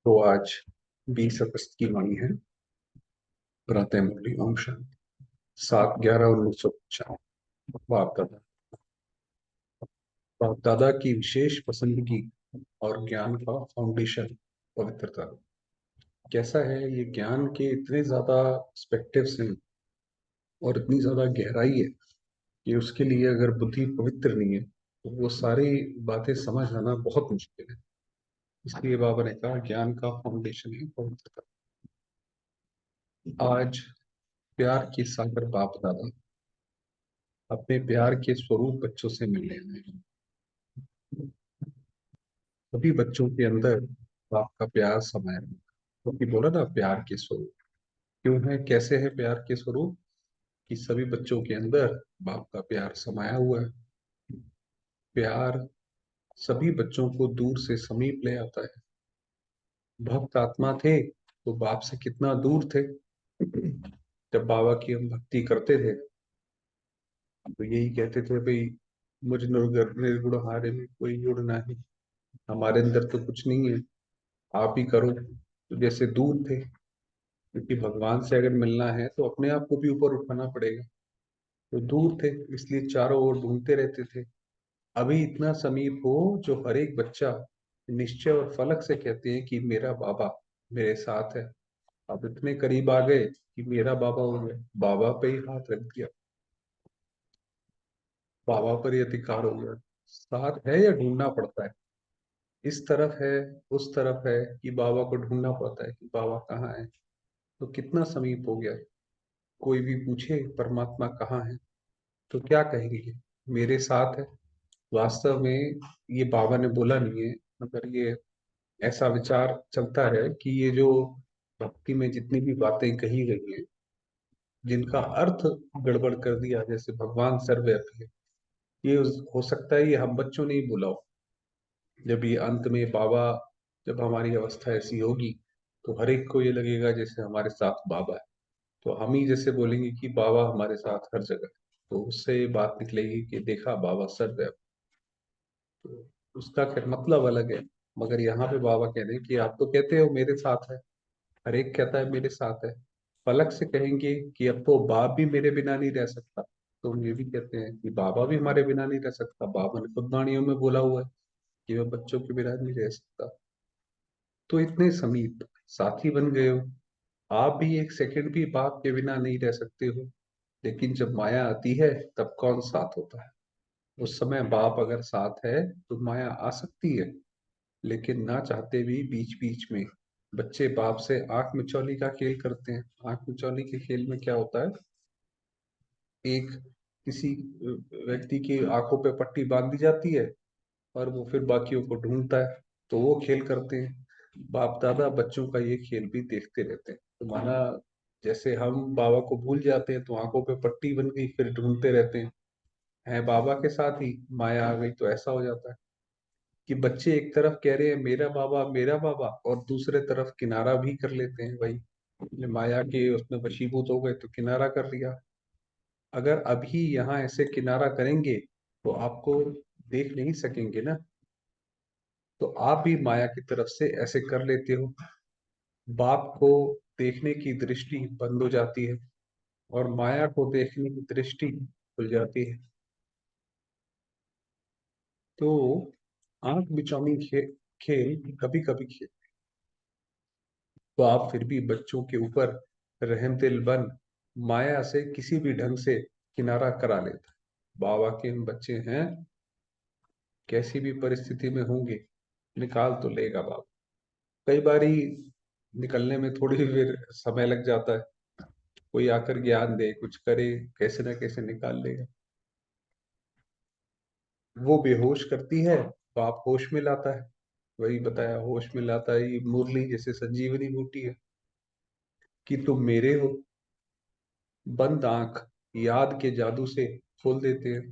तो आज 20 अगस्त की वाणी है। प्रातः मुरली ओम शांति। 7/11/1995। बाप दादा। बाप दादा की विशेष पसंदगी और ज्ञान का फाउंडेशन पवित्रता। कैसा है ये ज्ञान के इतने ज्यादा पर्सपेक्टिव्स हैं और इतनी ज्यादा गहराई है कि उसके लिए अगर बुद्धि पवित्र नहीं है तो वो सारी बातें समझ आना बहुत मुश्किल है। इसलिए बाबा ने कहा ज्ञान का फाउंडेशन है पवित्रता। आज प्यार के सागर बाप दादा अपने प्यार के स्वरूप बच्चों से मिलने आए हैं। सभी बच्चों के अंदर बाप का प्यार समाया है। क्योंकि बोला ना प्यार के स्वरूप क्यों है, कैसे है प्यार के स्वरूप कि सभी बच्चों के अंदर बाप का प्यार समाया हुआ है। प्यार सभी बच्चों को दूर से समीप ले आता है। भक्त आत्मा थे तो बाप से कितना दूर थे। जब बाबा की हम भक्ति करते थे तो यही कहते थे भाई मुझ निर्गुण हारे में कोई जुड़ नहीं, हमारे अंदर तो कुछ नहीं है, आप ही करो। तो जैसे दूर थे, क्योंकि भगवान से अगर मिलना है तो अपने आप को भी ऊपर उठाना पड़ेगा। तो दूर थे इसलिए चारों ओर ढूंढते रहते थे। अभी इतना समीप हो जो हर एक बच्चा निश्चय और फलक से कहते हैं कि मेरा बाबा मेरे साथ है। अब इतने करीब आ गए कि मेरा बाबा हो गया, बाबा पे ही हाथ रख दिया, बाबा पर ही अधिकार हो गया। साथ है या ढूंढना पड़ता है, इस तरफ है उस तरफ है कि बाबा को ढूंढना पड़ता है कि बाबा कहाँ है। तो कितना समीप हो गया। कोई भी पूछे परमात्मा कहाँ है तो क्या कहेंगे, मेरे साथ है। वास्तव में ये बाबा ने बोला नहीं है, मगर ये ऐसा विचार चलता है कि ये जो भक्ति में जितनी भी बातें कही गई हैं जिनका अर्थ गड़बड़ कर दिया, जैसे भगवान सर्वव्यापी है, ये हो सकता है ये हम बच्चों ने ही बोला हो। जब ये अंत में बाबा, जब हमारी अवस्था ऐसी होगी तो हर एक को ये लगेगा जैसे हमारे साथ बाबा है। तो हम ही जैसे बोलेंगे कि बाबा हमारे साथ हर जगह है, तो उससे ये बात निकलेगी कि देखा बाबा सर्वव्यापी। तो उसका खैर मतलब अलग है। मगर यहाँ पे बाबा कह रहे हैं कि आप तो कहते हो मेरे साथ है, हर एक कहता है मेरे साथ है। पलक से कहेंगे कि अब तो बाप भी मेरे बिना नहीं रह सकता, तो हम ये भी कहते हैं कि बाबा भी हमारे बिना नहीं रह सकता। बाबा ने खुद वाणियों में बोला हुआ है कि मैं बच्चों के बिना नहीं रह सकता। तो इतने समीप साथी बन गए हो। आप भी एक सेकंड भी बाप के बिना नहीं रह सकते हो। लेकिन जब माया आती है तब कौन साथ होता है। उस समय बाप अगर साथ है तो माया आ सकती है, लेकिन ना चाहते भी बीच बीच में बच्चे बाप से आंख मिचौली का खेल करते हैं। आंख मिचौली के खेल में क्या होता है, एक किसी व्यक्ति की आंखों पे पट्टी बांध दी जाती है और वो फिर बाकियों को ढूंढता है, तो वो खेल करते हैं। बाप दादा बच्चों का ये खेल भी देखते रहते हैं। तो माना जैसे हम बाबा को भूल जाते हैं तो आंखों पे पट्टी बन गई, फिर ढूंढते रहते हैं बाबा के साथ ही माया आ गई, तो ऐसा हो जाता है कि बच्चे एक तरफ कह रहे हैं मेरा बाबा और दूसरे तरफ किनारा भी कर लेते हैं भाई। माया के उसमें वशीभूत हो गए तो किनारा कर लिया। अगर अभी यहाँ ऐसे किनारा करेंगे तो आपको देख नहीं सकेंगे ना। तो आप भी माया की तरफ से ऐसे कर लेते हो, बाप को देखने की दृष्टि बंद हो जाती है और माया को देखने की दृष्टि खुल जाती है। तो आंख मिचौनी खेल कभी कभी खेल, तो आप फिर भी बच्चों के ऊपर रहमदिल बन माया से किसी भी ढंग से किनारा करा लेता है। बाबा के हम बच्चे हैं, कैसी भी परिस्थिति में होंगे निकाल तो लेगा बाबा। कई बारी निकलने में थोड़ी देर समय लग जाता है, कोई आकर ज्ञान दे कुछ करे, कैसे ना कैसे निकाल लेगा। वो बेहोश करती है तो आप होश में लाता है। वही बताया, होश में लाता है। ये मुरली जैसे संजीवनी बूटी है कि तुम मेरे हो। बंद आंख याद के जादू से खोल देते हैं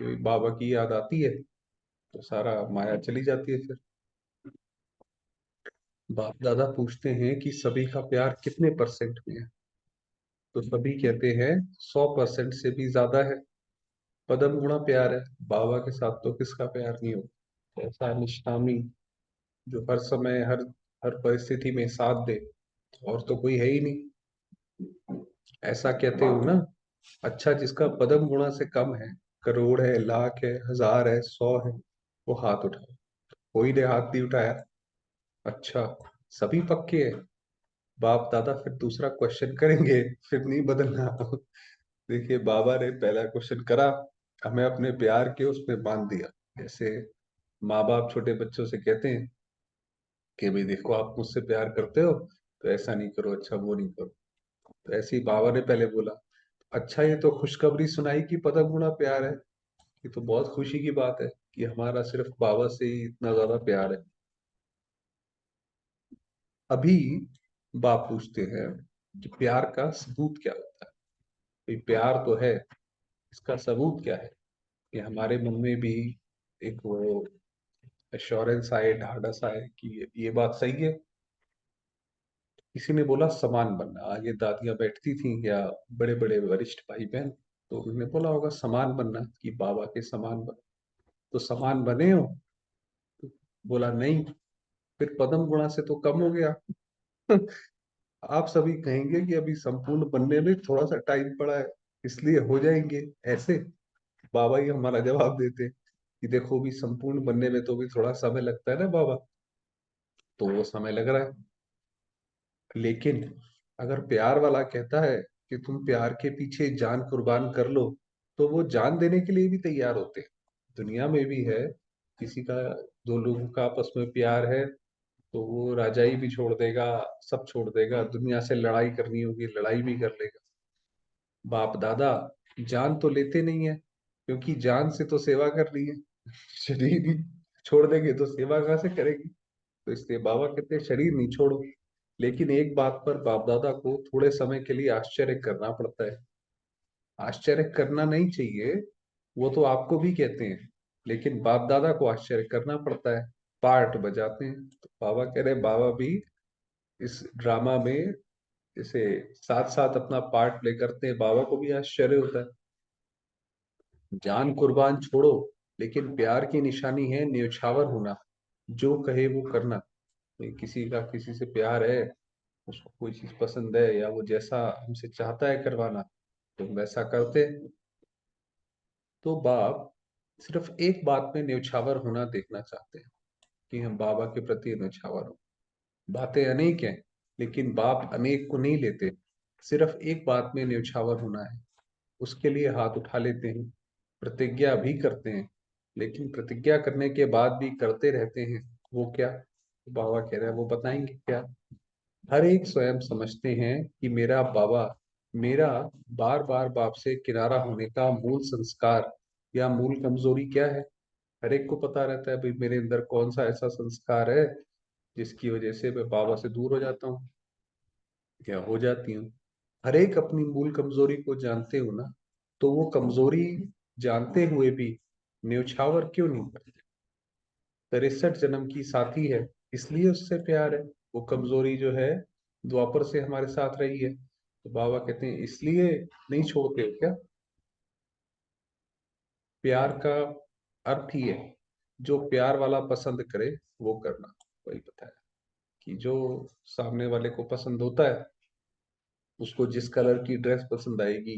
कि बाबा की याद आती है तो सारा माया चली जाती है। फिर बाप दादा पूछते हैं कि सभी का प्यार कितने परसेंट में है, तो सभी कहते हैं 100% से भी ज्यादा है। पदम गुणा प्यार है। बाबा के साथ तो किसका प्यार नहीं हो। ऐसा निष्कामी जो हर समय हर हर परिस्थिति में साथ दे, और तो कोई है ही नहीं। ऐसा कहते हो ना, अच्छा जिसका पदम गुणा से कम है, करोड़ है, लाख है, हजार है, 100 है, वो हाथ उठाओ। कोई ने हाथ नहीं उठाया। अच्छा, सभी पक्के हैं। बाप दादा फिर दूसरा क्वेश्चन करेंगे, फिर नहीं बदलना। देखिए, बाबा ने पहला क्वेश्चन करा, हमें अपने प्यार के उसमें बांध दिया। जैसे माँ बाप छोटे बच्चों से कहते हैं कि भाई देखो, आप मुझसे प्यार करते हो तो ऐसा नहीं करो, अच्छा वो नहीं करो। तो ऐसे ही बाबा ने पहले बोला, अच्छा ये तो खुशखबरी सुनाई कि पदम गुणा प्यार है। ये तो बहुत खुशी की बात है कि हमारा सिर्फ बाबा से ही इतना ज्यादा प्यार है। अभी बाप पूछते हैं कि प्यार का सबूत क्या होता है। भाई प्यार तो है, इसका सबूत क्या है। कि हमारे मन में भी एक वो एश्योरेंस आए, ढाढ़स आए कि ये बात सही है। किसी ने बोला समान बनना, आगे दादियां बैठती थी या बड़े बड़े वरिष्ठ भाई बहन, तो उन्होंने बोला होगा समान बनना, कि बाबा के समान बनो। तो समान बने हो? तो बोला नहीं। फिर पदम गुणा से तो कम हो गया। आप सभी कहेंगे कि अभी संपूर्ण बनने में थोड़ा सा टाइम पड़ा है, इसलिए हो जाएंगे ऐसे। बाबा ही हमारा जवाब देते कि देखो भी संपूर्ण बनने में तो भी थोड़ा समय लगता है ना बाबा। तो वो समय लग रहा है। लेकिन अगर प्यार वाला कहता है कि तुम प्यार के पीछे जान कुर्बान कर लो, तो वो जान देने के लिए भी तैयार होते हैं। दुनिया में भी है, किसी का, दो लोगों का आपस में प्यार है तो वो राजाई भी छोड़ देगा, सब छोड़ देगा, दुनिया से लड़ाई करनी होगी लड़ाई भी कर लेगा। बाप दादा जान तो लेते नहीं है, क्योंकि जान से तो सेवा करनी है। शरीर ही छोड़ देंगे तो सेवा कहाँ से करेगी। तो इसलिए बाबा कहते हैं शरीर नहीं छोड़ो। लेकिन एक बात पर बाप दादा को थोड़े समय के लिए आश्चर्य करना पड़ता है। आश्चर्य करना नहीं चाहिए, वो तो आपको भी कहते हैं, लेकिन बाप दादा को आश्चर्य करना पड़ता है। पार्ट बजाते हैं तो बाबा कह रहे हैं, बाबा भी इस ड्रामा में जैसे साथ साथ अपना पार्ट प्ले करते हैं। बाबा को भी आश्चर्य होता है। जान कुर्बान छोड़ो, लेकिन प्यार की निशानी है न्योछावर होना। जो कहे वो करना। किसी का किसी से प्यार है, उसको कोई चीज पसंद है या वो जैसा हमसे चाहता है करवाना, तो हम वैसा करते हैं। तो बाप सिर्फ एक बात में न्योछावर होना देखना चाहते हैं, कि हम बाबा के प्रति न्योछावर हो। बातें अनेक हैं, लेकिन बाप अनेक को नहीं लेते। सिर्फ एक बात में न्योछावर होना है, उसके लिए हाथ उठा लेते हैं। प्रतिज्ञा भी करते हैं, लेकिन प्रतिज्ञा करने के बाद भी करते रहते हैं। वो क्या? बाबा कह रहे हैं वो बताएंगे क्या। हर एक स्वयं समझते हैं कि मेरा बाबा, मेरा बार बार बाप से किनारा होने का मूल संस्कार या मूल कमजोरी क्या है। हर एक को पता रहता है भाई मेरे अंदर कौन सा ऐसा संस्कार है जिसकी वजह से मैं बाबा से दूर हो जाता हूँ या हो जाती हूँ। हर एक अपनी मूल कमजोरी को जानते हो ना, तो वो कमजोरी जानते हुए भी न्यौछावर क्यों नहीं करते। 63 जन्म की साथी है, इसलिए उससे प्यार है। वो कमजोरी जो है द्वापर से हमारे साथ रही है, तो बाबा कहते हैं इसलिए नहीं छोड़ते हो क्या। प्यार का अर्थ ही है, जो प्यार वाला पसंद करे वो करना। वही बताया कि जो सामने वाले को पसंद होता है, उसको जिस कलर की ड्रेस पसंद आएगी,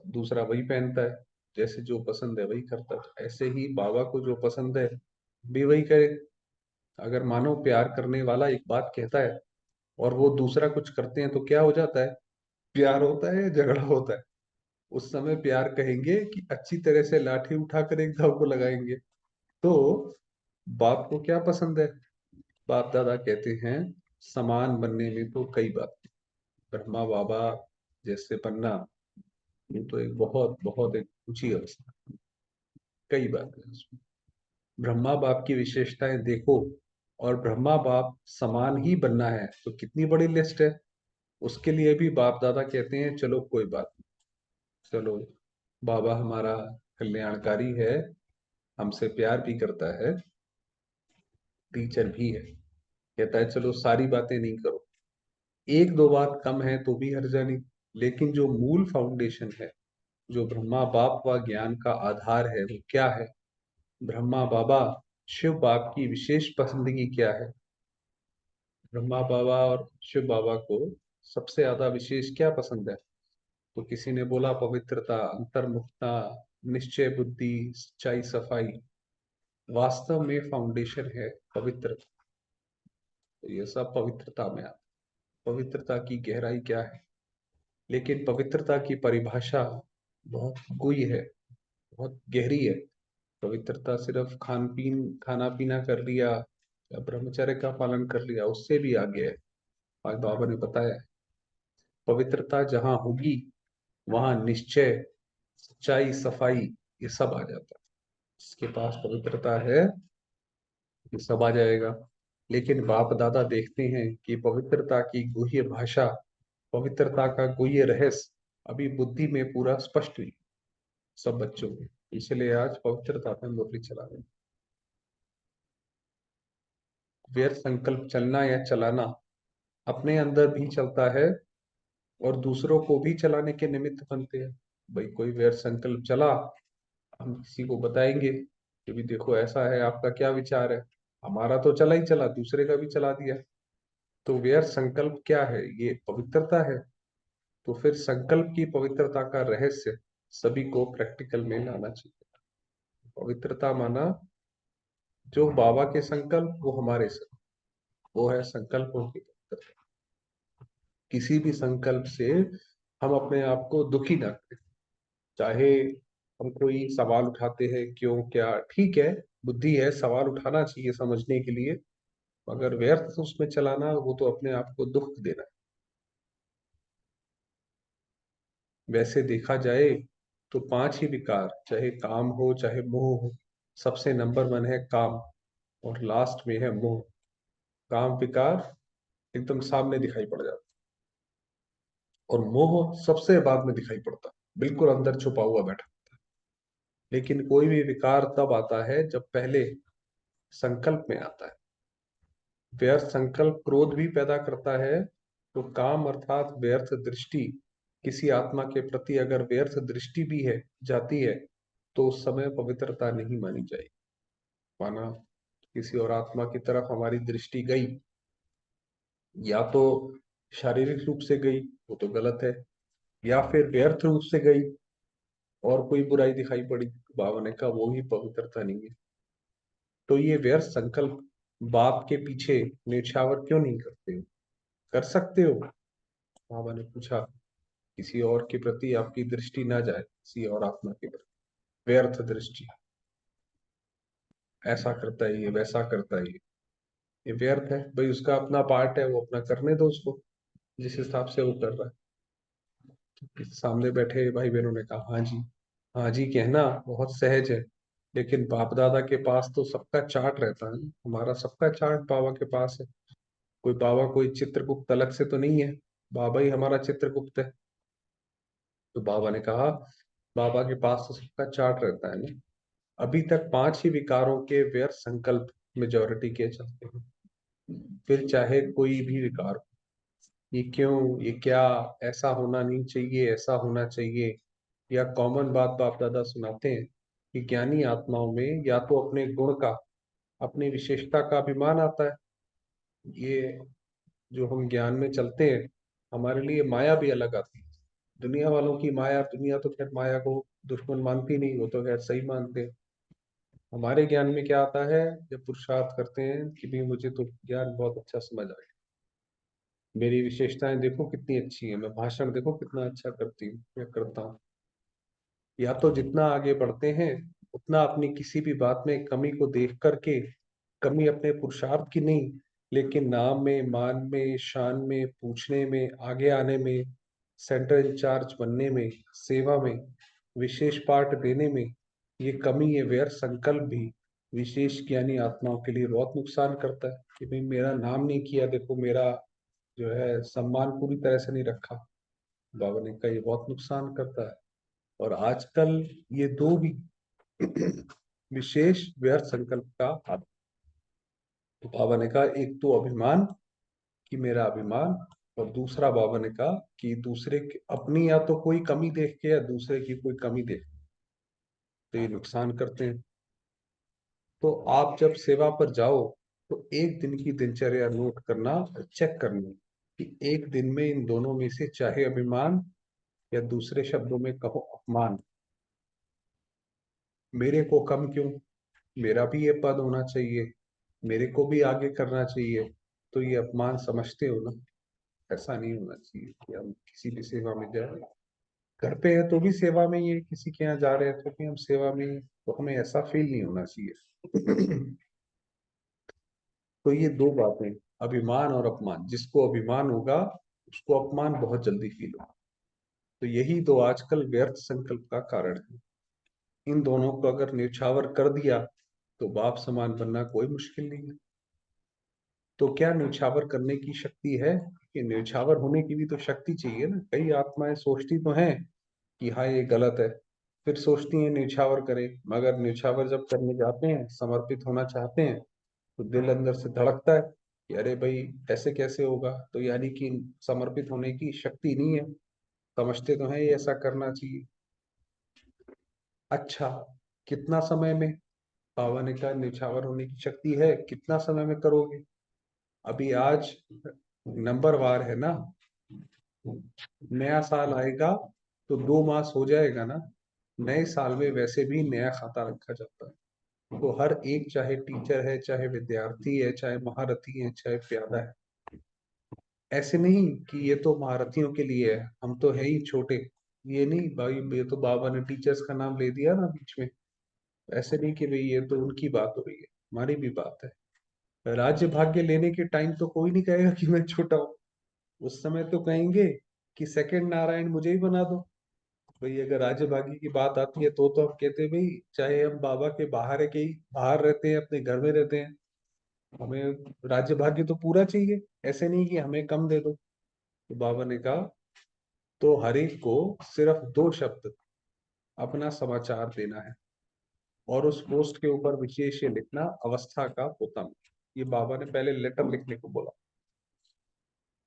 दूसरा वही पहनता है। जैसे जो पसंद है वही करता है। तो ऐसे ही बाबा को जो पसंद है भी वही करे। अगर मानो प्यार करने वाला एक बात कहता है और वो दूसरा कुछ करते हैं, तो क्या हो जाता है? प्यार होता है या झगड़ा होता है? उस समय प्यार कहेंगे कि अच्छी तरह से लाठी उठाकर एक धाव को लगाएंगे। तो बाप को क्या पसंद है? बाप दादा कहते हैं समान बनने में तो कई बात। ब्रह्मा बाबा जैसे बनना, ये तो एक बहुत बहुत एक ऊंची अवस्था। कई बात है उसमें। ब्रह्मा बाप की विशेषताएं देखो, और ब्रह्मा बाप समान ही बनना है तो कितनी बड़ी लिस्ट है। उसके लिए भी बाप दादा कहते हैं चलो कोई बात नहीं, चलो बाबा हमारा कल्याणकारी है, हमसे प्यार भी करता है, टीचर भी है। कहता है चलो सारी बातें नहीं करो, एक दो बात कम है तो भी हर्जा नहीं। लेकिन जो मूल फाउंडेशन है, जो ब्रह्मा बाप व ज्ञान का आधार है, वो क्या है? ब्रह्मा बाबा शिव बाप की विशेष पसंदगी क्या है? ब्रह्मा बाबा और शिव बाबा को सबसे ज्यादा विशेष क्या पसंद है? तो किसी ने बोला पवित्रता, अंतर्मुखता, निश्चय बुद्धि, सच्चाई, सफाई। वास्तव में फाउंडेशन है पवित्र। तो ये सब पवित्रता में आता। पवित्रता की गहराई क्या है? लेकिन पवित्रता की परिभाषा बहुत गुई है, बहुत गहरी है। पवित्रता सिर्फ खाना पीना कर लिया या ब्रह्मचर्य का पालन कर लिया उससे भी आगे है। आज बाबा ने बताया, पवित्रता जहां होगी वहां निश्चय, सच्चाई, सफाई, ये सब आ जाता है। जिसके पास पवित्रता है ये सब आ जाएगा। लेकिन बाप दादा देखते हैं कि पवित्रता की गुह्य भाषा, पवित्रता का गुह्य रहस्य अभी बुद्धि में पूरा स्पष्ट नहीं सब बच्चों में। इसलिए आज पवित्रता पे मुरली चला रहे हैं। व्यर्थ संकल्प चलना या चलाना अपने अंदर भी चलता है और दूसरों को भी चलाने के निमित्त बनते हैं। भाई कोई व्यर्थ संकल्प चला, हम किसी को बताएंगे कि भी देखो ऐसा है, आपका क्या विचार है। हमारा तो चला ही चला, दूसरे का भी चला दिया। तो व्यर्थ संकल्प क्या है? ये पवित्रता है। तो फिर संकल्प की पवित्रता का रहस्य सभी को प्रैक्टिकल में लाना चाहिए। पवित्रता माना जो बाबा के संकल्प वो हमारे संकल्प, वो है संकल्पों की पवित्रता। किसी भी संकल्प से हम अपने आप को दुखी ना करें। चाहे हम कोई सवाल उठाते हैं, क्यों, क्या, ठीक है, बुद्धि है, सवाल उठाना चाहिए समझने के लिए। मगर व्यर्थ उसमें चलाना वो तो अपने आप को दुख देना है। वैसे देखा जाए तो पांच ही विकार, चाहे काम हो चाहे मोह हो, सबसे नंबर वन है काम और लास्ट में है मोह। काम विकार एकदम सामने दिखाई पड़ जाता और मोह सबसे बाद में दिखाई पड़ता, बिल्कुल अंदर छुपा हुआ बैठा। लेकिन कोई भी विकार तब आता है जब पहले संकल्प में आता है। व्यर्थ संकल्प क्रोध भी पैदा करता है। तो काम अर्थात व्यर्थ दृष्टि, किसी आत्मा के प्रति अगर व्यर्थ दृष्टि भी है जाती है तो उस समय पवित्रता नहीं मानी जाएगी। माना किसी और आत्मा की तरफ हमारी दृष्टि गई, या तो शारीरिक रूप से गई, वो तो गलत है, या फिर व्यर्थ रूप से गई और कोई बुराई दिखाई पड़ी, बाबा ने कहा वो ही पवित्रता नहीं है। तो ये व्यर्थ संकल्प बाप के पीछे न्यौछावर क्यों नहीं करते हो? कर सकते हो। बाबा ने पूछा, किसी और के प्रति आपकी दृष्टि ना जाए, किसी और आत्मा के प्रति व्यर्थ दृष्टि, ऐसा करता है ये, वैसा करता है ये व्यर्थ है। भाई उसका अपना पार्ट है, वो अपना करने दो उसको, जिस हिसाब से वो कर रहा है। सामने बैठे भाई बहनों ने कहा हाँ जी, हाँ जी कहना बहुत सहज है। लेकिन बाप दादा के पास तो सबका चार्ट रहता है। हमारा सबका चार्ट बाबा के पास है। कोई बाबा कोई चित्रगुप्त अलग से तो नहीं है, बाबा ही हमारा चित्रगुप्त है। तो बाबा ने कहा बाबा के पास तो सबका चार्ट रहता है ना। अभी तक पांच ही विकारों के व्यर्थ संकल्प मेजोरिटी के चलते हैं। फिर चाहे कोई भी विकार हो, ये क्यों, ये क्या, ऐसा होना नहीं चाहिए, ऐसा होना चाहिए, या कॉमन बात बाप दादा सुनाते हैं कि ज्ञानी आत्माओं में या तो अपने गुण का, अपनी विशेषता का अभिमान आता है। ये जो हम ज्ञान में चलते हैं, हमारे लिए माया भी अलग आती है। दुनिया वालों की माया, दुनिया तो खैर माया को दुश्मन मानती नहीं, वो तो खैर सही मानते हैं। हमारे ज्ञान में क्या आता है, जब पुरुषार्थ करते हैं कि भाई मुझे तो ज्ञान बहुत अच्छा समझ आया, मेरी विशेषताएं देखो कितनी अच्छी है, मैं भाषण देखो कितना अच्छा करती हूँ या करता हूँ। या तो जितना आगे बढ़ते हैं उतना अपनी किसी भी बात में कमी को देख करके, कमी अपने पुरुषार्थ की नहीं, लेकिन नाम में, मान में, शान में, पूछने में, आगे आने में, सेंटर इंचार्ज बनने में, सेवा में, विशेष पाठ देने में, ये कमी, ये व्यर्थ संकल्प भी विशेष ज्ञानी आत्माओं के लिए बहुत नुकसान करता है। कि भाई मेरा नाम नहीं किया, देखो मेरा जो है सम्मान पूरी तरह से नहीं रखा। बाबा ने कहा ये बहुत नुकसान करता है। और आजकल ये दो भी विशेष व्यर्थ संकल्प का आदत। तो बाबा ने कहा एक तो अभिमान, कि मेरा अभिमान, और दूसरा बाबा ने कहा कि दूसरे अपनी या तो कोई कमी देख के या दूसरे की कोई कमी देख, तो ये नुकसान करते हैं। तो आप जब सेवा पर जाओ तो एक दिन की दिनचर्या नोट करना, चेक करनी कि एक दिन में इन दोनों में से चाहे अभिमान या दूसरे शब्दों में कहो अपमान, मेरे को कम क्यों, मेरा भी ये पद होना चाहिए, मेरे को भी आगे करना चाहिए, तो ये अपमान समझते हो ना। ऐसा नहीं होना चाहिए कि हम किसी भी सेवा में जाए, घर पे है तो भी सेवा में ही है, किसी के यहाँ जा रहे हैं तो भी हम सेवा में ही हैं, तो हमें ऐसा फील नहीं होना चाहिए। तो ये दो बातें, अभिमान और अपमान, जिसको अभिमान होगा उसको अपमान बहुत जल्दी फील होगा। तो यही तो आजकल व्यर्थ संकल्प का कारण है। इन दोनों को अगर न्यौछावर कर दिया तो बाप समान बनना कोई मुश्किल नहीं है। तो क्या न्यौछावर करने की शक्ति है? कि न्यौछावर होने की भी तो शक्ति चाहिए ना। कई आत्माएं सोचती तो हैं कि हाँ ये गलत है, फिर सोचती हैं न्यौछावर करें, मगर न्यौछावर जब करने जाते हैं, समर्पित होना चाहते हैं, तो दिल अंदर से धड़कता है कि अरे भाई ऐसे कैसे होगा। तो यानी कि समर्पित होने की शक्ति नहीं है। समझते तो हैं ये ऐसा करना चाहिए। अच्छा, कितना समय में? बाबा ने कहा न्यौछावर होने की शक्ति है, कितना समय में करोगे? अभी आज नंबर वार है ना, नया साल आएगा तो 2 मास हो जाएगा ना। नए साल में वैसे भी नया खाता रखा जाता है। तो हर एक, चाहे टीचर है, चाहे विद्यार्थी है, चाहे महारथी है, चाहे प्यादा है, ऐसे नहीं कि ये तो महारथियों के लिए है, हम तो है ही छोटे। ये नहीं भाई, ये तो बाबा ने टीचर्स का नाम ले दिया ना बीच में। ऐसे नहीं कि भाई ये तो उनकी बात हो रही है, हमारी भी बात है। राज्य भाग्य लेने के टाइम तो कोई नहीं कहेगा कि मैं छोटा हूँ। उस समय तो कहेंगे कि सेकंड नारायण मुझे ही बना दो। भाई अगर राज्य भाग्य की बात आती है तो हम कहते हैं भाई, चाहे हम बाबा के बाहर है, के बाहर रहते हैं, अपने घर में रहते हैं, हमें राज्य भाग्य तो पूरा चाहिए। ऐसे नहीं कि हमें कम दे दो। तो बाबा ने कहा तो हर एक को सिर्फ 2 शब्द अपना समाचार देना है, और उस पोस्ट के ऊपर विशेष ये लिखना, अवस्था का पोतम। ये बाबा ने पहले लेटर लिखने को बोला।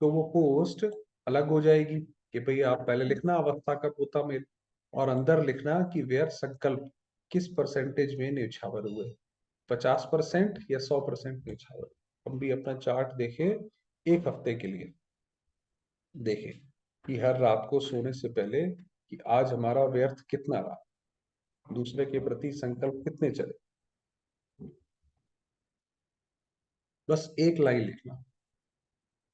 तो वो पोस्ट अलग हो जाएगी कि भाई आप पहले लिखना अवस्था का पोता में, और अंदर लिखना कि व्यर्थ संकल्प किस परसेंटेज में न्यौछावर हुए, 50% या 100% न्यौछावर। हम भी अपना चार्ट देखें, एक हफ्ते के लिए देखें कि हर रात को सोने से पहले कि आज हमारा व्यर्थ कितना रहा, दूसरे के प्रति संकल्प कितने चले। बस एक लाइन लिखना,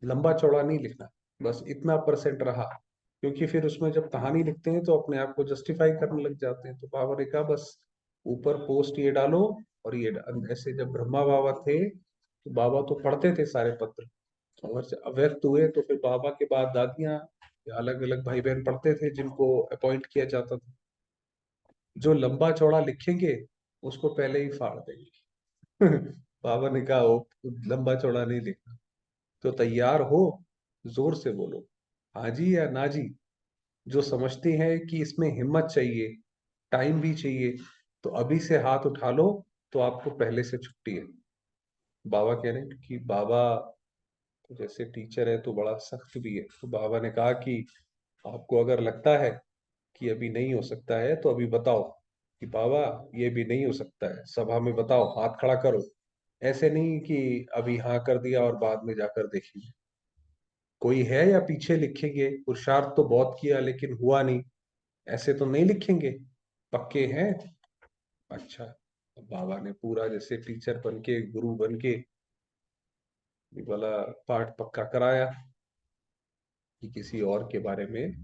लंबा चौड़ा नहीं लिखना, बस इतना परसेंट रहा। क्योंकि फिर उसमें जब कहानी लिखते हैं तो अपने आप को जस्टिफाई करने लग जाते हैं। तो बाबा ने कहा बस ऊपर पोस्ट ये डालो, और ये ऐसे जब ब्रह्मा बाबा थे तो बाबा तो पढ़ते थे सारे पत्र, और से अव्यक्त हुए तो फिर बाबा के बाद दादियां या अलग अलग भाई बहन पढ़ते थे जिनको अपॉइंट किया जाता था। जो लंबा चौड़ा लिखेंगे उसको पहले ही फाड़ देंगे। बाबा ने कहा "ओ, लंबा चौड़ा नहीं लिखना, तो तैयार हो, जोर से बोलो हाँ जी या ना जी। जो समझते हैं कि इसमें हिम्मत चाहिए, टाइम भी चाहिए, तो अभी से हाथ उठा लो, तो आपको पहले से छुट्टी है। बाबा कह रहे हैं कि बाबा तो जैसे टीचर है तो बड़ा सख्त भी है। तो बाबा ने कहा कि आपको अगर लगता है कि अभी नहीं हो सकता है तो अभी बताओ कि बाबा ये भी नहीं हो सकता है, सभा में बताओ, हाथ खड़ा करो। ऐसे नहीं कि अभी हाँ कर दिया और बाद में जाकर देखेंगे। कोई है या पीछे लिखेंगे पुरुषार्थ तो बहुत किया लेकिन हुआ नहीं, ऐसे तो नहीं लिखेंगे। पक्के हैं? अच्छा। तो बाबा ने पूरा जैसे टीचर बन के, गुरु बन के ये वाला पाठ पक्का कराया कि किसी और के बारे में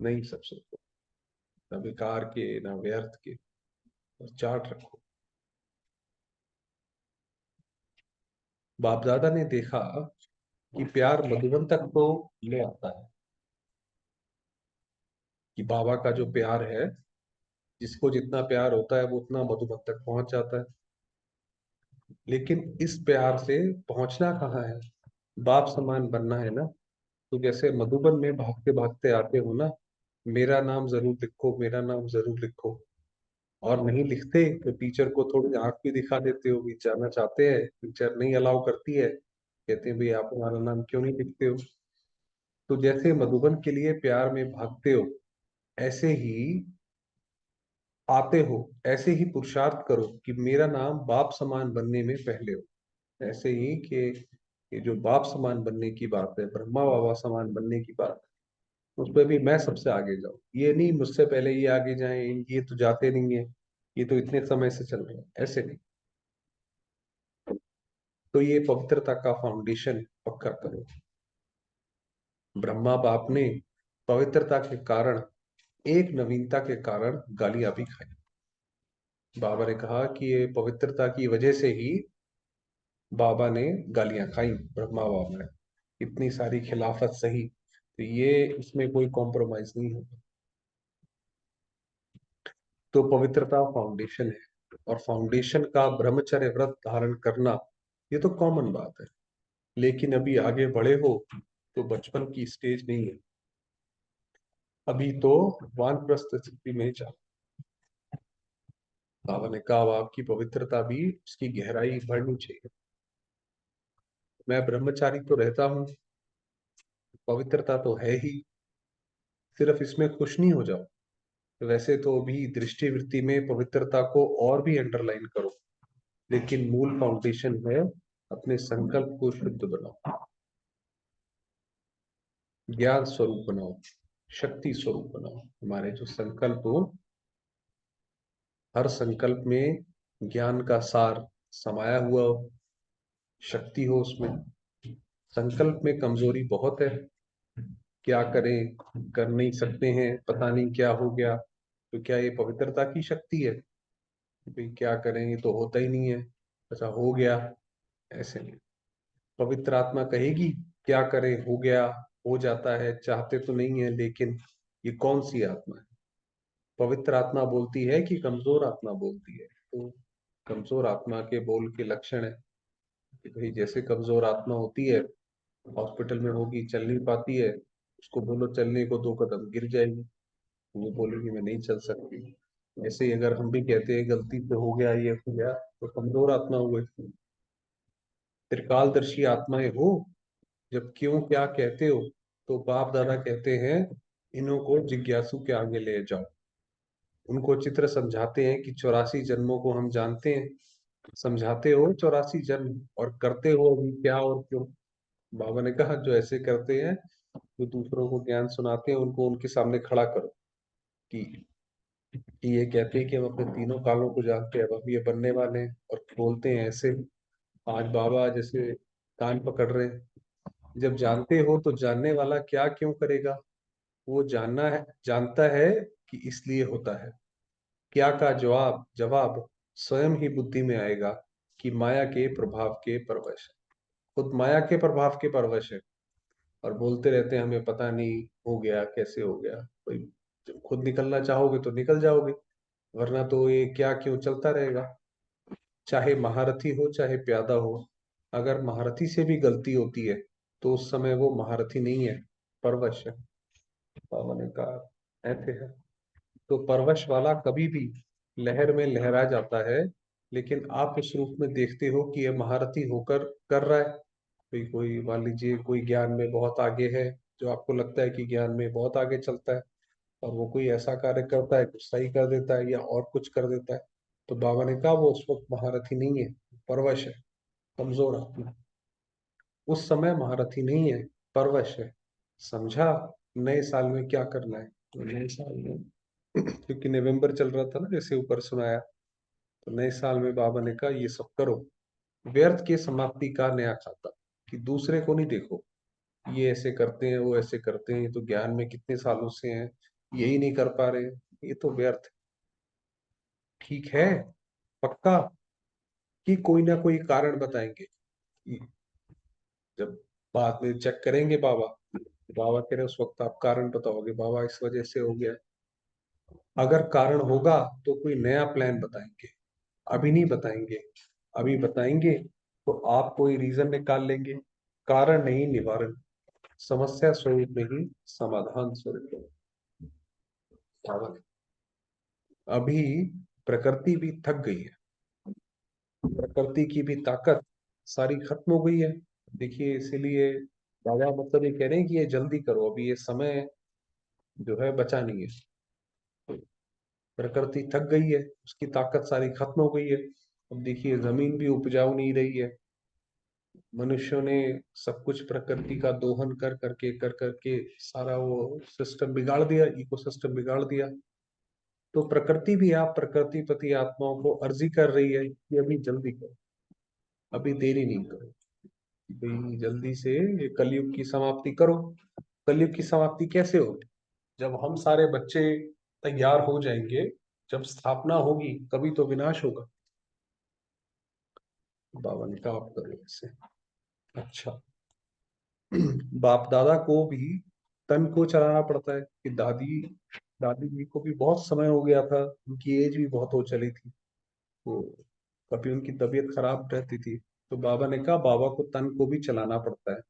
नहीं सब सोचो, न बेकार के न व्यर्थ के, और चार्ट रखो। बाप दादा ने देखा कि प्यार मधुबन तक तो ले आता है, कि बाबा का जो प्यार है, जिसको जितना प्यार होता है वो उतना मधुबन तक पहुंच जाता है। लेकिन इस प्यार से पहुंचना कहाँ है? बाप समान बनना है ना। तो जैसे मधुबन में भागते भागते आते हो ना, मेरा नाम जरूर लिखो, मेरा नाम जरूर लिखो, और नहीं लिखते तो टीचर को थोड़ी आंख भी दिखा देते हो कि जाना चाहते हैं, टीचर नहीं अलाउ करती है, कहते हैं भाई आप हमारा नाम क्यों नहीं लिखते हो। तो जैसे मधुबन के लिए प्यार में भागते हो, ऐसे ही आते हो, ऐसे ही पुरुषार्थ करो कि मेरा नाम बाप समान बनने में पहले हो। ऐसे ही कि ये जो बाप समान बनने की बात है, ब्रह्मा बाबा समान बनने की बात है, उस पर भी मैं सबसे आगे जाऊं। ये नहीं मुझसे पहले ये आगे जाएं, ये तो जाते नहीं है, ये तो इतने समय से चल रहे हैं, ऐसे नहीं। तो ये पवित्रता का फाउंडेशन पक्का करो। ब्रह्मा बाप ने पवित्रता के कारण, एक नवीनता के कारण गालियां भी खाई। बाबा ने कहा कि ये पवित्रता की वजह से ही बाबा ने गालियां खाई, ब्रह्मा बाबा ने इतनी सारी खिलाफत सही, तो ये इसमें कोई कॉम्प्रोमाइज नहीं होगा। तो पवित्रता फाउंडेशन है, और फाउंडेशन का ब्रह्मचर्य व्रत धारण करना ये तो कॉमन बात है। लेकिन अभी आगे बढ़े हो तो बचपन की स्टेज नहीं है, अभी तो वानप्रस्थ स्थिति में जा। बाबा ने कहा, अब आपकी पवित्रता भी उसकी गहराई बढ़नी चाहिए। मैं ब्रह्मचारी तो रहता हूँ, पवित्रता तो है ही, सिर्फ इसमें खुश नहीं हो जाओ। वैसे तो अभी दृष्टिवृत्ति में पवित्रता को और भी अंडरलाइन करो, लेकिन मूल फाउंडेशन है अपने संकल्प को शुद्ध बनाओ, ज्ञान स्वरूप बनाओ, शक्ति स्वरूप बनाओ। हमारे जो संकल्प हो, हर संकल्प में ज्ञान का सार समाया हुआ हो, शक्ति हो उसमें। संकल्प में कमजोरी बहुत है, क्या करें, कर नहीं सकते हैं, पता नहीं क्या हो गया। तो क्या ये पवित्रता की शक्ति है? भाई क्या करें, ये तो होता ही नहीं है, अच्छा हो गया, ऐसे नहीं। पवित्र आत्मा कहेगी क्या करें, हो गया, हो जाता है, चाहते तो नहीं है, लेकिन ये कौन सी आत्मा है? पवित्र आत्मा बोलती है कि कमजोर आत्मा बोलती है? तो कमजोर आत्मा के बोल के लक्षण है कि भाई जैसे कमजोर आत्मा होती है, हॉस्पिटल में होगी, चल नहीं पाती है, उसको बोलो चलने को, 2 कदम गिर जाएगी, वो बोलेगी मैं नहीं चल सकती। ऐसे ही अगर हम भी कहते हैं गलती से हो गया, ये हो गया, तो कमजोर आत्मा हुए। त्रिकालदर्शी आत्माएं हो, जब क्यों क्या कहते हो, तो बाप दादा कहते हैं इन्हों को जिज्ञासु के आगे ले जाओ। उनको चित्र समझाते हैं कि 84 जन्मों को हम जानते हैं, समझाते हो 84 जन्म, और करते हो अभी क्या और क्यों? बाबा ने कहा जो ऐसे करते हैं, जो दूसरों को ज्ञान सुनाते हैं, उनको उनके सामने खड़ा करो कि ये कहते हैं कि हम अपने तीनों कालों को जानते हैं, अब हम ये बनने वाले हैं, और बोलते हैं ऐसे। आज बाबा जैसे कान पकड़ रहे हैं, जब जानते हो तो जानने वाला क्या क्यों करेगा? वो जानना है, जानता है कि इसलिए होता है। क्या का जवाब जवाब स्वयं ही बुद्धि में आएगा कि माया के प्रभाव के परवश है। खुद माया के प्रभाव के परवश है, और बोलते रहते हैं हमें पता नहीं हो गया, कैसे हो गया। कोई जब खुद निकलना चाहोगे तो निकल जाओगे, वरना तो ये क्या क्यों चलता रहेगा। चाहे महारथी हो चाहे प्यादा हो, अगर महारथी से भी गलती होती है तो उस समय वो महारथी नहीं है, परवश है। बाबा ने कहा ऐसे है। तो परवश वाला कभी भी लहर में लहरा जाता है, लेकिन आप उस रूप में देखते हो कि यह महारथी होकर कर रहा है। कोई कोई मान लीजिए कोई ज्ञान में बहुत आगे है, जो आपको लगता है कि ज्ञान में बहुत आगे चलता है, और वो कोई ऐसा कार्य करता है, कुछ सही कर देता है या और कुछ कर देता है, तो बाबा ने कहा वो उस वक्त महारथी नहीं है, परवश है, कमजोर आत्मा। उस समय महारथी नहीं है, परवश है। समझा नए साल में क्या करना है? तो नए साल में क्योंकि नवंबर चल रहा था ना, जैसे ऊपर सुनाया, तो नए साल में बाबा ने कहा ये सब करो। व्यर्थ की समाप्ति का नया खाता, कि दूसरे को नहीं देखो, ये ऐसे करते हैं, वो ऐसे करते हैं, ये तो ज्ञान में कितने सालों से हैं, यही नहीं कर पा रहे, ये तो व्यर्थ है। ठीक है, पक्का, कि कोई ना कोई कारण बताएंगे। जब बाद में चेक करेंगे बाबा, बाबा कह रहे उस वक्त आप कारण बताओगे, बाबा इस वजह से हो गया। अगर कारण होगा तो कोई नया प्लान बताएंगे, अभी नहीं बताएंगे। अभी बताएंगे तो आप कोई रीजन निकाल लेंगे, कारण नहीं निवारण, समस्या स्वरूप नहीं समाधान स्वरूप। अभी प्रकृति भी थक गई है, प्रकृति की भी ताकत सारी खत्म हो गई है। देखिए इसीलिए बाबा मतलब ये कह रहे हैं कि ये जल्दी करो, अभी ये समय जो है बचा नहीं है। प्रकृति थक गई है, उसकी ताकत सारी खत्म हो गई है। अब देखिए जमीन भी उपजाऊ नहीं रही है, मनुष्यों ने सब कुछ प्रकृति का दोहन कर करके सारा वो सिस्टम बिगाड़ दिया, इकोसिस्टम बिगाड़ दिया। तो प्रकृति भी आप प्रकृति पति आत्माओं को अर्जी कर रही है कि अभी जल्दी करो, अभी देरी नहीं करो, भाई जल्दी से ये कलयुग की समाप्ति करो। कलयुग की समाप्ति कैसे होगी? जब हम सारे बच्चे तैयार हो जाएंगे, जब स्थापना होगी, तभी तो विनाश होगा। बाबा ने कहा आप करो ऐसे। अच्छा। बाप दादा को भी तन को चलाना पड़ता है कि दादी दादी जी को भी बहुत समय हो गया था, उनकी एज भी बहुत हो चली थी, तो कभी उनकी तबीयत खराब रहती थी। तो बाबा ने कहा बाबा को तन को भी चलाना पड़ता है,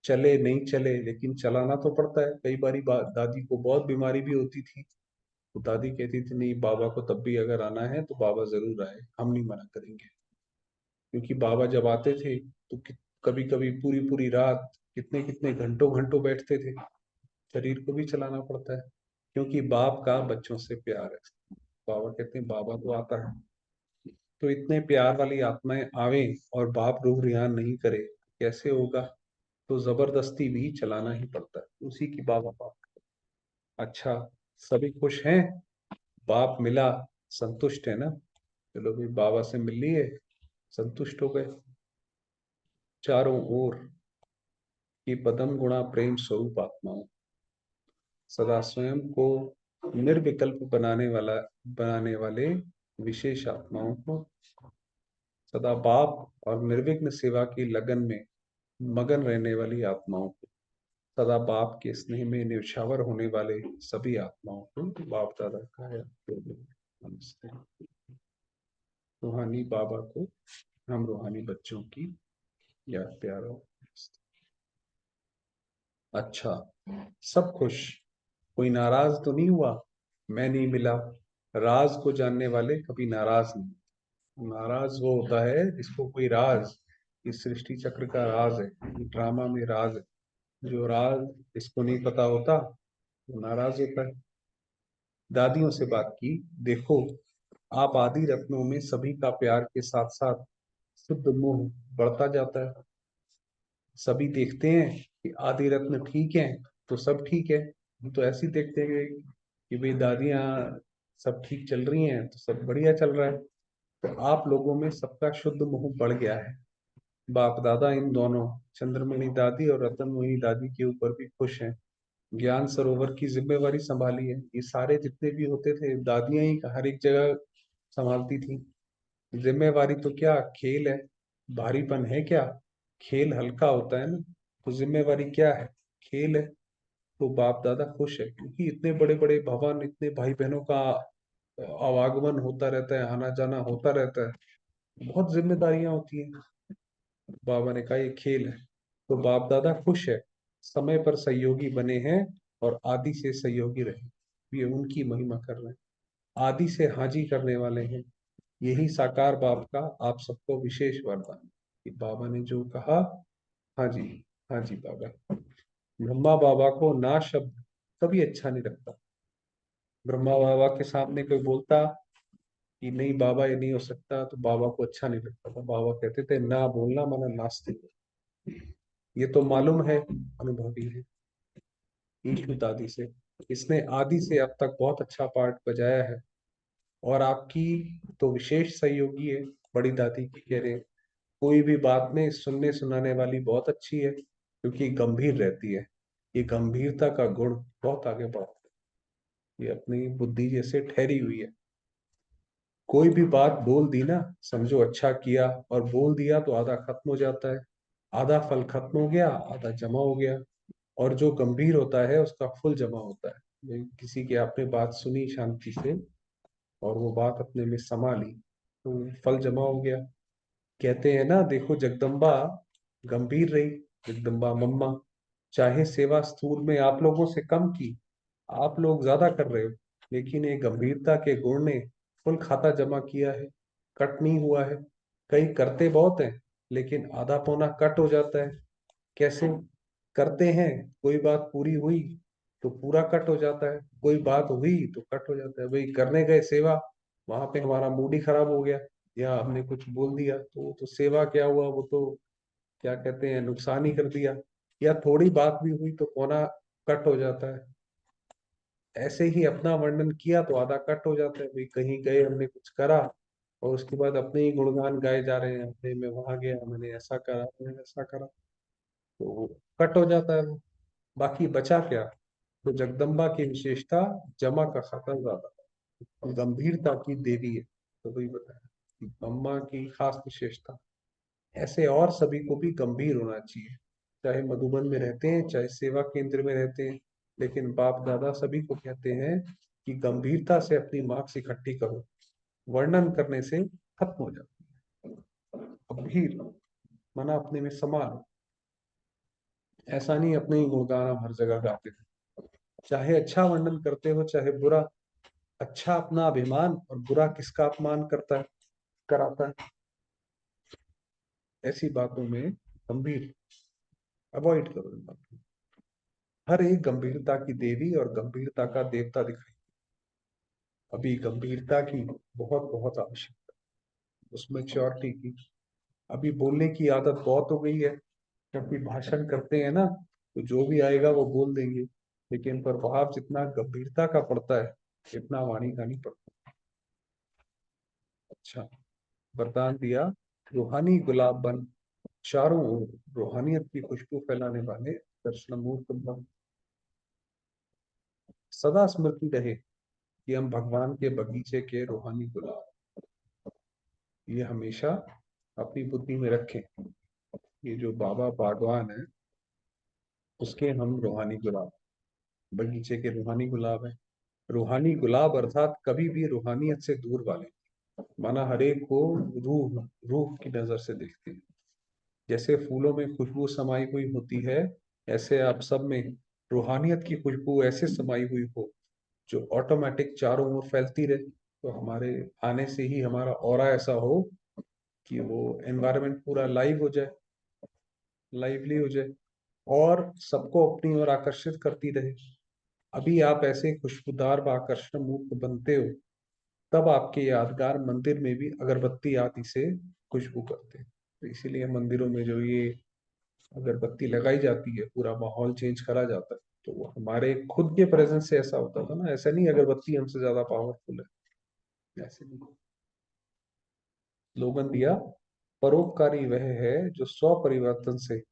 चले नहीं चले लेकिन चलाना तो पड़ता है। कई बारी दादी को बहुत बीमारी भी होती थी, तो दादी कहती थी नहीं बाबा को तब भी अगर आना है तो बाबा जरूर आए, हम नहीं मना करेंगे। क्योंकि बाबा जब आते थे तो कभी कभी पूरी पूरी रात कितने कितने घंटों घंटों बैठते थे। शरीर को भी चलाना पड़ता है, क्योंकि बाप का बच्चों से प्यार है। बाबा कहते हैं बाबा तो आता है, तो इतने प्यार वाली आत्माएं आवे और बाप रूह रियान नहीं करे, कैसे होगा? तो जबरदस्ती भी चलाना ही पड़ता है, उसी की बाबा बाप। अच्छा, सभी खुश हैं? बाप मिला, संतुष्ट है ना? चलो भाई बाबा से मिल लिए, संतुष्ट हो गए। चारों ओर की पदम गुणा प्रेम स्वरूप आत्माओं, सदा स्वयं को निर्विकल्प बनाने वाले विशेष आत्माओं को, सदा बाप और निर्विघ्न सेवा की लगन में मगन रहने वाली आत्माओं को, सदा बाप के स्नेह में निछावर होने वाले सभी आत्माओं को बाप दादा का है नमस्ते। रूहानी बाबा को हम रूहानी बच्चों की याद प्यारो। अच्छा, सब खुश, कोई नाराज तो नहीं हुआ? मैं नहीं मिला। राज को जानने वाले कभी नाराज नहीं। नाराज वो होता है जिसको कोई राज, इस सृष्टि चक्र का राज है, ड्रामा में राज है, जो राज इसको नहीं पता होता वो नाराज होता है। दादियों से बात की, देखो आप आदि रत्नों में सभी का प्यार के साथ साथ शुद्ध मोह बढ़ता जाता है। सभी देखते हैं कि आदि रत्न ठीक है तो सब ठीक है। हम तो ऐसे ही देखते हैं कि भाई दादियाँ सब ठीक चल रही हैं तो सब बढ़िया चल रहा है। तो आप लोगों में सबका शुद्ध मोह बढ़ गया है। बाप दादा इन दोनों, चंद्रमणि दादी और रतनमणि दादी के ऊपर भी खुश हैं। ज्ञान सरोवर की जिम्मेवारी संभाली है। ये सारे जितने भी होते थे दादियां ही हर एक जगह संभालती थी। जिम्मेवारी तो क्या खेल है, भारीपन है क्या? खेल हल्का होता है ना, तो जिम्मेवारी क्या है? खेल है। तो बाप दादा खुश है क्योंकि इतने बड़े बड़े भवन, इतने भाई बहनों का आवागमन होता रहता है, आना जाना होता रहता है, बहुत जिम्मेदारियां होती हैं। बाबा ने कहा ये खेल है। तो बाप दादा खुश है, समय पर सहयोगी बने हैं और आदि से सहयोगी रहे, ये उनकी महिमा कर रहे हैं। आदि से हाजी करने वाले हैं। यही साकार बाप का आप सबको विशेष वरदान है कि बाबा ने जो कहा, हाँ जी, हाँ जी बाबा। ब्रह्मा बाबा को ना शब्द कभी अच्छा नहीं लगता। ब्रह्मा बाबा के सामने कोई बोलता कि नहीं बाबा ये नहीं हो सकता, तो बाबा को अच्छा नहीं लगता था। बाबा कहते थे ना बोलना माना नास्तिक। ये तो मालूम है, अनुभवी है ईश्वर दादी से। इसने आदि से अब तक बहुत अच्छा पार्ट बजाया है, और आपकी तो विशेष सहयोगी है। बड़ी दादी की कह रहे, कोई भी बात में सुनने सुनाने वाली बहुत अच्छी है, क्योंकि गंभीर रहती है। ये गंभीरता का गुण बहुत आगे बढ़ता है, ये अपनी बुद्धि जैसे ठहरी हुई है। कोई भी बात बोल दी ना, समझो अच्छा किया, और बोल दिया तो आधा खत्म हो जाता है। आधा फल खत्म हो गया, आधा जमा हो गया। और जो गंभीर होता है उसका फुल जमा होता है। किसी की आपने बात सुनी शांति से और वो बात अपने में समा ली, तो फल जमा हो गया। कहते हैं ना, देखो जगदम्बा गंभीर रही, जगदम्बा मम्मा, चाहे सेवा स्थूल में आप लोगों से कम की, आप लोग ज्यादा कर रहे हो, लेकिन ये गंभीरता के गुण ने फुल खाता जमा किया है, कट नहीं हुआ है। कई करते बहुत हैं लेकिन आधा पौना कट हो जाता है। कैसे करते हैं? कोई बात पूरी हुई तो पूरा कट हो जाता है, कोई बात हुई तो कट हो जाता है। भाई करने गए सेवा, वहां पे हमारा मूड ही खराब हो गया या हमने कुछ बोल दिया, तो वो तो सेवा क्या हुआ, वो तो क्या कहते हैं, नुकसान ही कर दिया, या थोड़ी बात भी हुई तो कोना कट हो जाता है। ऐसे ही अपना वर्णन किया तो आधा कट हो जाता है, भाई कहीं गए हमने कुछ करा, और उसके बाद अपने ही गुणगान गाए जा रहे हैं, अपने मैं वहां गया, मैंने ऐसा करा, मैंने ऐसा करा, तो वो कट हो जाता है वो। बाकी बचा क्या? तो जगदम्बा की विशेषता, जमा का खाता ज्यादा, गंभीरता की देवी है। तो वही बताया कि अम्मा की खास विशेषता। ऐसे और सभी को भी गंभीर होना चाहिए, चाहे मधुबन में रहते हैं, चाहे सेवा केंद्र में रहते हैं, लेकिन बाप दादा सभी को कहते हैं कि गंभीरता से अपनी मार्क्स इकट्ठी करो, वर्णन करने से खत्म हो जाती है। गंभीर माना अपने में समान, ऐसा नहीं अपने ही गुणगान हम हर जगह गाते थे, चाहे अच्छा वर्णन करते हो चाहे बुरा। अच्छा अपना अभिमान, और बुरा किसका अपमान करता है, कराता है। ऐसी बातों में गंभीर, अवॉइड करो इन बातों। हर एक गंभीरता की देवी और गंभीरता का देवता दिखाई। अभी गंभीरता की बहुत बहुत आवश्यकता, उसमें श्योरिटी की। अभी बोलने की आदत बहुत हो गई है, क्योंकि भाषण करते हैं ना, तो जो भी आएगा वो बोल देंगे, लेकिन प्रभाव जितना गंभीरता का पड़ता है इतना वाणी का नहीं पड़ता। अच्छा, वरदान दिया, रूहानी गुलाब बन, चारों ओर रूहानियत की खुशबू फैलाने वाले दर्शनमूर्त बन। सदा स्मृति रहे कि हम भगवान के बगीचे के रूहानी गुलाब, ये हमेशा अपनी बुद्धि में रखें। ये जो बाबा बागवान है, उसके हम रूहानी गुलाब, बगीचे के रूहानी गुलाब है। रूहानी गुलाब अर्थात कभी भी रूहानियत से दूर वाले, माना हर एक को रूह रूह की नजर से देखते हैं। जैसे फूलों में खुशबू समाई हुई होती है, ऐसे आप सब में रूहानियत की खुशबू ऐसे समाई हुई हो, जो ऑटोमेटिक चारों ओर फैलती रहे। तो हमारे आने से ही हमारा ऑरा ऐसा हो कि वो एनवायरनमेंट पूरा लाइव हो जाए, लाइवली हो जाए, और सबको अपनी ओर आकर्षित करती रहे। अभी आप ऐसे खुशबूदार व आकर्षण मूर्त बनते हो, तब आपके यादगार मंदिर में भी अगरबत्ती आदि से खुशबू करते हैं। तो इसीलिए मंदिरों में जो ये अगरबत्ती लगाई जाती है, पूरा माहौल चेंज करा जाता है। तो वो हमारे खुद के प्रेजेंस से ऐसा होता था ना, ऐसा नहीं अगरबत्ती हमसे ज्यादा पावरफुल है, ऐसे नहीं। स्लोगन दिया, परोपकारी वह है जो स्व परिवर्तन से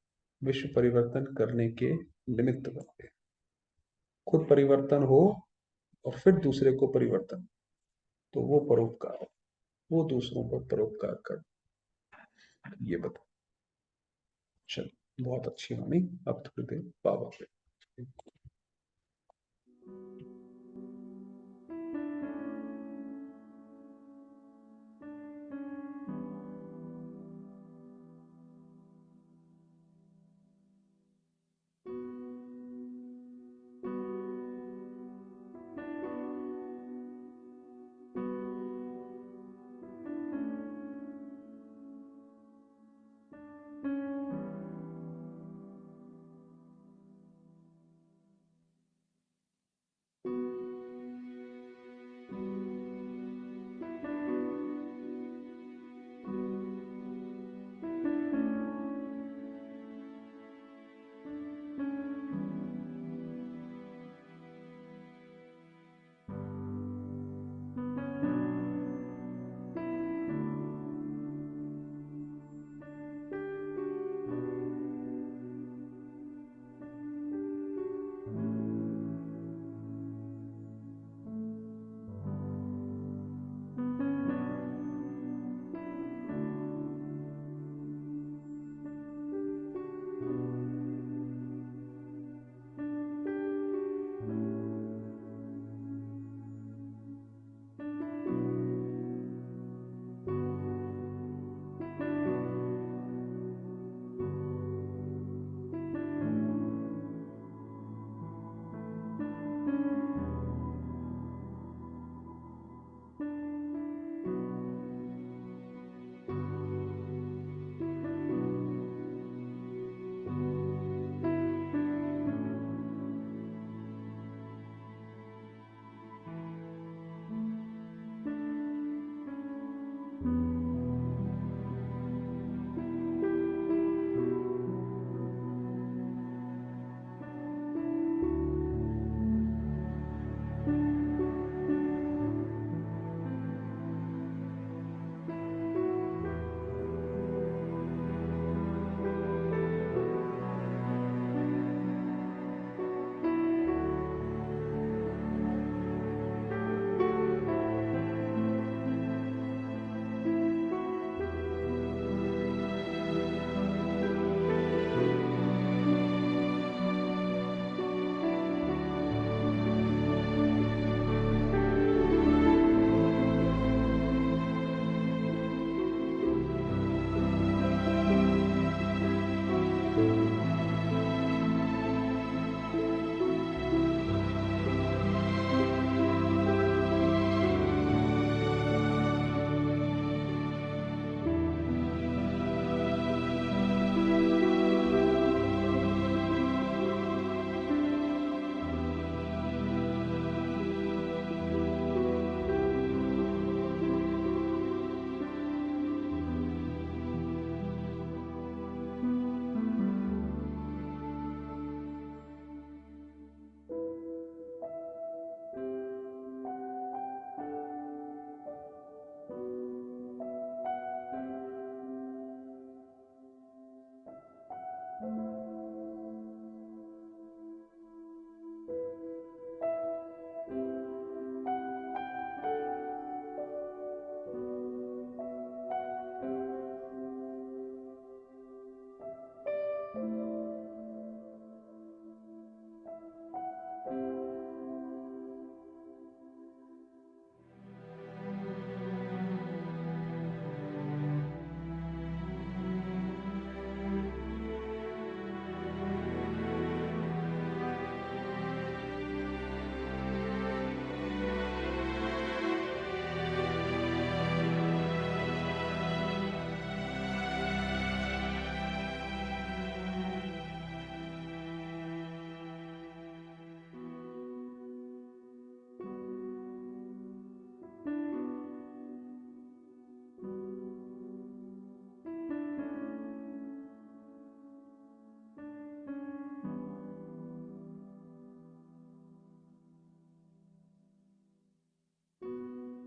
विश्व परिवर्तन करने के निमित्त बनते हैं। खुद परिवर्तन हो और फिर दूसरे को परिवर्तन, तो वो परोपकार है, वो दूसरों पर परोपकार कर। ये बता, चल, बहुत अच्छी वाणी। अब थोड़ी देर बाबा पे।